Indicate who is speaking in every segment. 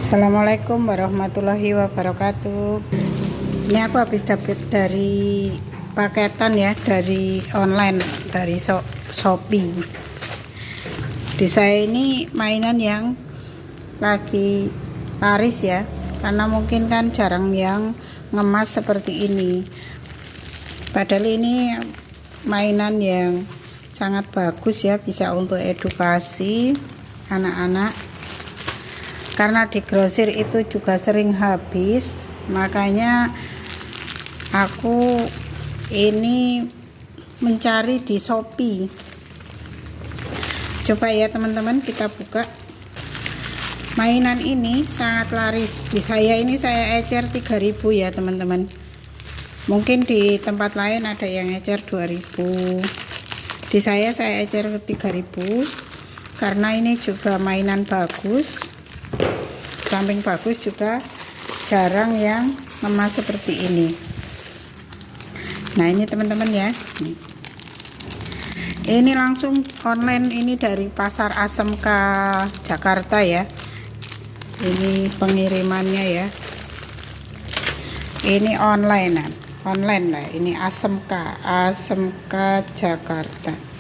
Speaker 1: Assalamualaikum warahmatullahi wabarakatuh. Ini aku habis dapat dari paketan ya, dari online, dari Shopee. Di saya ini mainan yang lagi laris ya, karena mungkin kan jarang yang ngemas seperti ini. Padahal ini mainan yang sangat bagus ya, bisa untuk edukasi anak-anak. Karena di grosir itu juga sering habis, makanya aku ini mencari di Shopee. Coba ya teman-teman, kita buka. Mainan ini sangat laris. Di saya ini saya ecer 3.000 ya teman-teman. Mungkin di tempat lain ada yang ecer 2.000. Di saya ecer 3.000 karena ini juga mainan bagus. Samping bagus juga jarang yang emas seperti ini. Nah ini teman-teman ya, ini langsung online, ini dari pasar ASMK Jakarta ya, ini pengirimannya ya, ini online lah, ini ASMK Jakarta.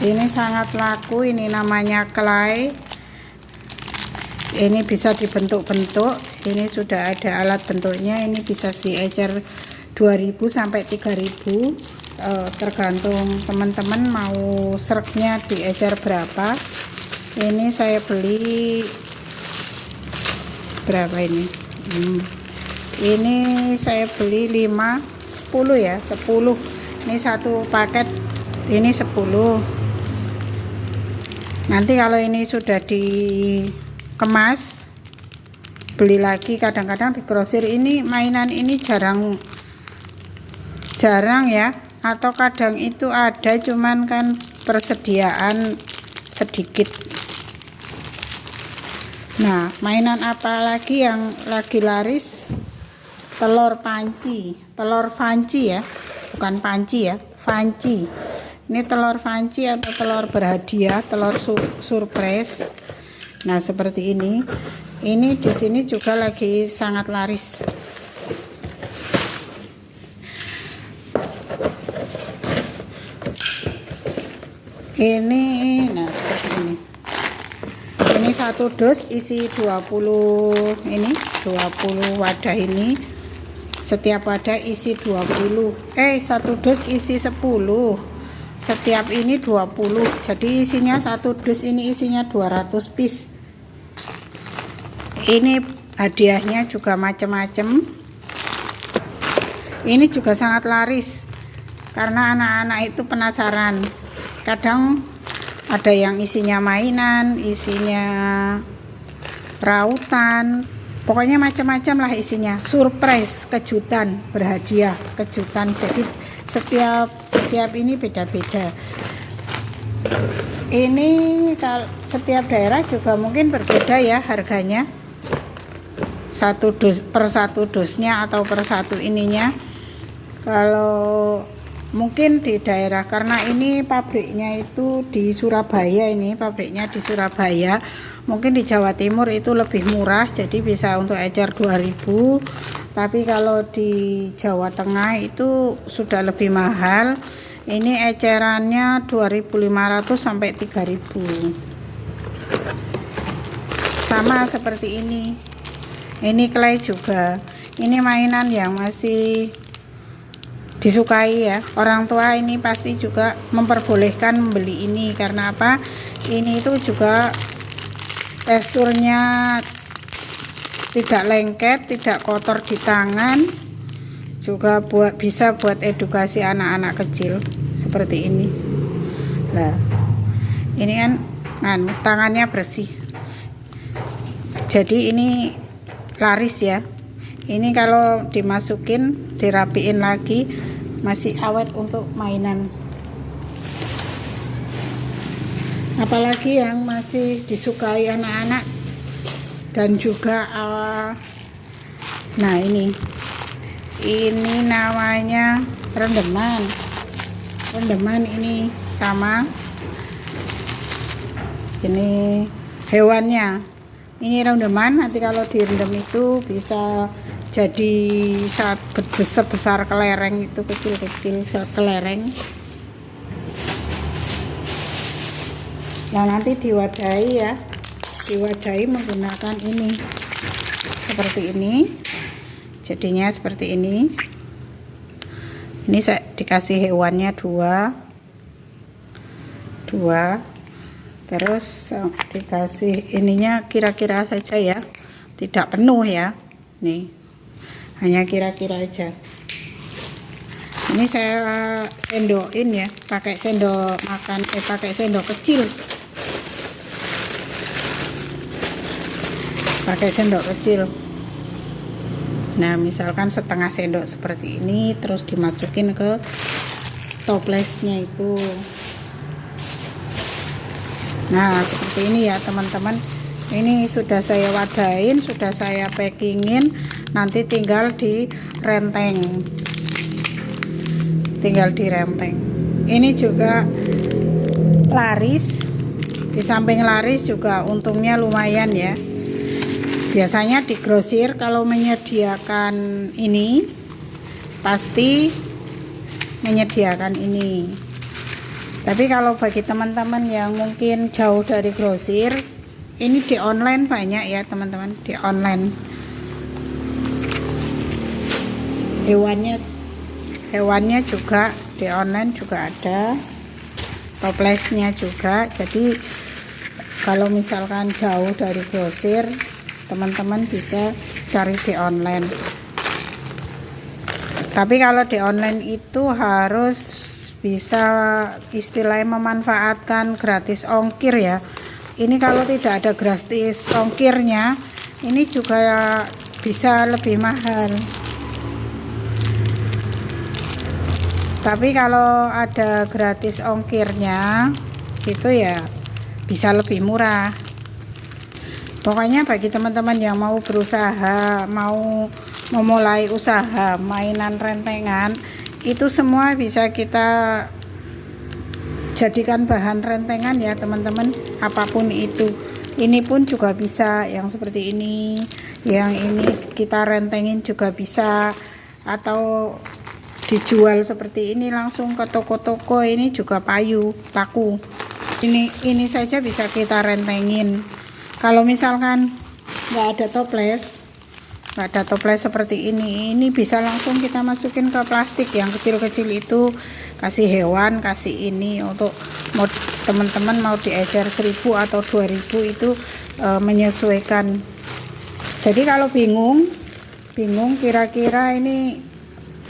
Speaker 1: Ini sangat laku, ini namanya clay. Ini bisa dibentuk-bentuk. Ini sudah ada alat bentuknya. Ini bisa diecer 2.000 sampai 3.000. Tergantung teman-teman mau sereknya diecer berapa. Ini saya beli berapa ini? Ini saya beli 5, 10 ya, 10. Ini satu paket, ini 10. Nanti kalau ini sudah dikemas, beli lagi. Kadang-kadang di grosir ini mainan ini jarang ya, atau kadang itu ada, cuman kan persediaan sedikit. Nah, mainan apa lagi yang lagi laris? Telur panci ya, bukan panci ya, panci. Ini telur fanci atau telur berhadiah, telur surprise. Nah, seperti ini. Ini di sini juga lagi sangat laris. Ini, nah seperti ini. Ini satu dos isi 20, ini 20 wadah ini. Setiap wadah isi 20. Satu dos isi 10. Setiap ini 20, jadi isinya satu dus ini isinya 200 piece. Ini hadiahnya juga macam-macam. Ini juga sangat laris karena anak-anak itu penasaran. Kadang ada yang isinya mainan, isinya rautan, pokoknya macam-macam lah isinya. Surprise, kejutan, berhadiah, kejutan. Jadi setiap ini beda-beda. Ini kalau setiap daerah juga mungkin berbeda ya harganya. Satu dus per satu dusnya atau per satu ininya. Kalau mungkin di daerah, karena ini pabriknya itu di Surabaya, ini pabriknya di Surabaya. Mungkin di Jawa Timur itu lebih murah, jadi bisa untuk ecer 2.000. Tapi kalau di Jawa Tengah itu sudah lebih mahal. Ini ecerannya 2.500 sampai 3.000. Sama seperti ini. Ini clay juga. Ini mainan yang masih disukai ya. Orang tua ini pasti juga memperbolehkan membeli ini. Karena apa? Ini itu juga teksturnya tidak lengket, tidak kotor di tangan, juga bisa buat edukasi anak-anak kecil seperti ini. Nah, ini kan tangannya bersih, jadi ini laris ya. Ini kalau dimasukin, dirapiin lagi, masih awet untuk mainan. Apalagi yang masih disukai anak-anak dan juga nah ini namanya rendeman ini sama Ini hewannya, ini rendeman. Nanti kalau direndam itu bisa jadi saat besar kelereng, itu kecil-kecil kelereng. Nah, nanti diwadahi ya, diwadahi menggunakan ini, seperti ini, jadinya seperti ini. Ini saya dikasih hewannya dua, terus dikasih ininya kira-kira saja ya, tidak penuh ya, nih hanya kira-kira aja. Ini saya sendokin ya, pakai sendok makan, pakai sendok kecil. Pakai sendok kecil. Nah, misalkan setengah sendok seperti ini, terus dimasukin ke toplesnya itu. Nah, seperti ini ya teman-teman. Ini sudah saya wadahin, sudah saya packingin, nanti tinggal direnteng. Ini juga laris. Di samping laris juga untungnya lumayan ya. Biasanya di grosir kalau menyediakan ini pasti menyediakan ini. Tapi kalau bagi teman-teman yang mungkin jauh dari grosir, ini di online banyak ya teman-teman, di online. Hewannya juga di online juga ada, toplesnya juga. Jadi kalau misalkan jauh dari grosir, teman-teman bisa cari di online. Tapi kalau di online itu harus bisa istilahnya memanfaatkan gratis ongkir ya. Ini kalau tidak ada gratis ongkirnya, ini juga bisa lebih mahal. Tapi kalau ada gratis ongkirnya itu ya bisa lebih murah. Pokoknya bagi teman-teman yang mau berusaha, mau memulai usaha mainan rentengan, itu semua bisa kita jadikan bahan rentengan ya teman-teman, apapun itu. Ini pun juga bisa, yang seperti ini, yang ini kita rentengin juga bisa, atau dijual seperti ini langsung ke toko-toko. Ini juga payu laku. Ini saja bisa kita rentengin. Kalau misalkan nggak ada toples seperti ini bisa langsung kita masukin ke plastik yang kecil-kecil itu, kasih hewan, kasih ini. Untuk mau teman-teman mau diecer 1000 atau 2000 itu menyesuaikan. Jadi kalau bingung kira-kira ini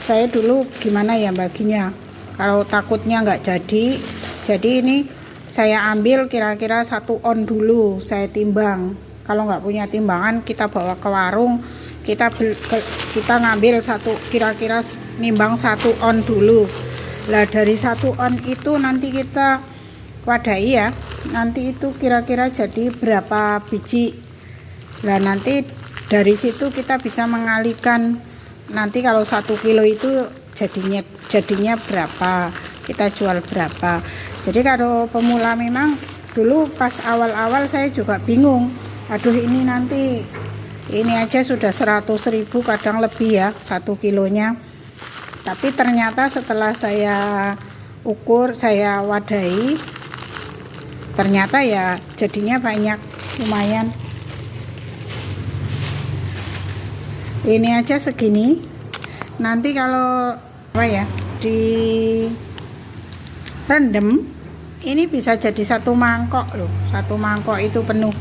Speaker 1: saya dulu gimana ya baginya, kalau takutnya nggak jadi ini saya ambil kira-kira 1 on dulu, saya timbang. Kalau nggak punya timbangan, kita bawa ke warung, kita ngambil kira-kira nimbang 1 on dulu. Lah dari 1 on itu nanti kita wadahi ya, nanti itu kira-kira jadi berapa biji. Lah nanti dari situ kita bisa mengalihkan, nanti kalau 1 kilo itu jadinya berapa, kita jual berapa. Jadi kalau pemula memang dulu pas awal-awal saya juga bingung, aduh ini nanti ini aja sudah 100.000 kadang lebih ya 1 kilonya. Tapi ternyata setelah saya ukur, saya wadahi, ternyata ya jadinya banyak, lumayan. Ini aja segini. Nanti kalau apa ya di rendem, ini bisa jadi 1 mangkok loh, 1 mangkok itu penuh.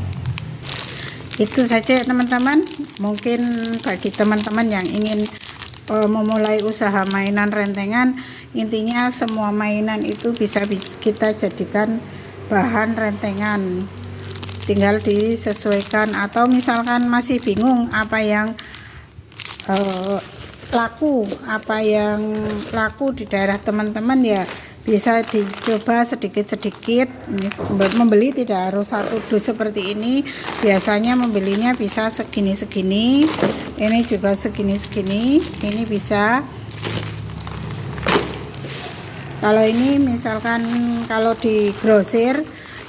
Speaker 1: Itu saja teman-teman. Mungkin bagi teman-teman yang ingin memulai usaha mainan rentengan, intinya semua mainan itu bisa kita jadikan bahan rentengan, tinggal disesuaikan. Atau misalkan masih bingung apa yang laku di daerah teman-teman, ya bisa dicoba sedikit-sedikit. Membeli tidak harus 1 dus seperti ini, biasanya membelinya bisa segini-segini, ini juga segini-segini, ini bisa. Kalau ini misalkan kalau di grosir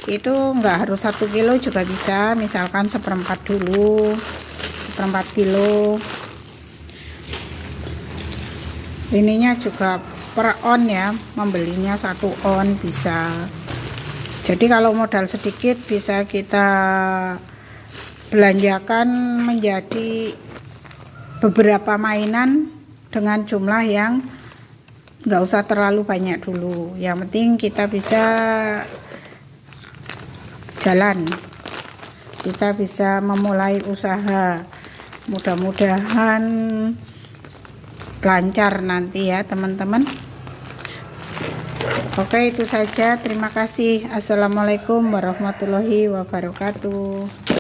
Speaker 1: itu nggak harus 1 kilo juga bisa, misalkan seperempat dulu, seperempat kilo. Ininya juga per on ya, membelinya 1 on bisa. Jadi kalau modal sedikit bisa kita belanjakan menjadi beberapa mainan dengan jumlah yang nggak usah terlalu banyak dulu. Yang penting kita bisa jalan, kita bisa memulai usaha. Mudah-mudahan lancar nanti ya teman-teman. Oke, itu saja. Terima kasih. Assalamualaikum warahmatullahi wabarakatuh.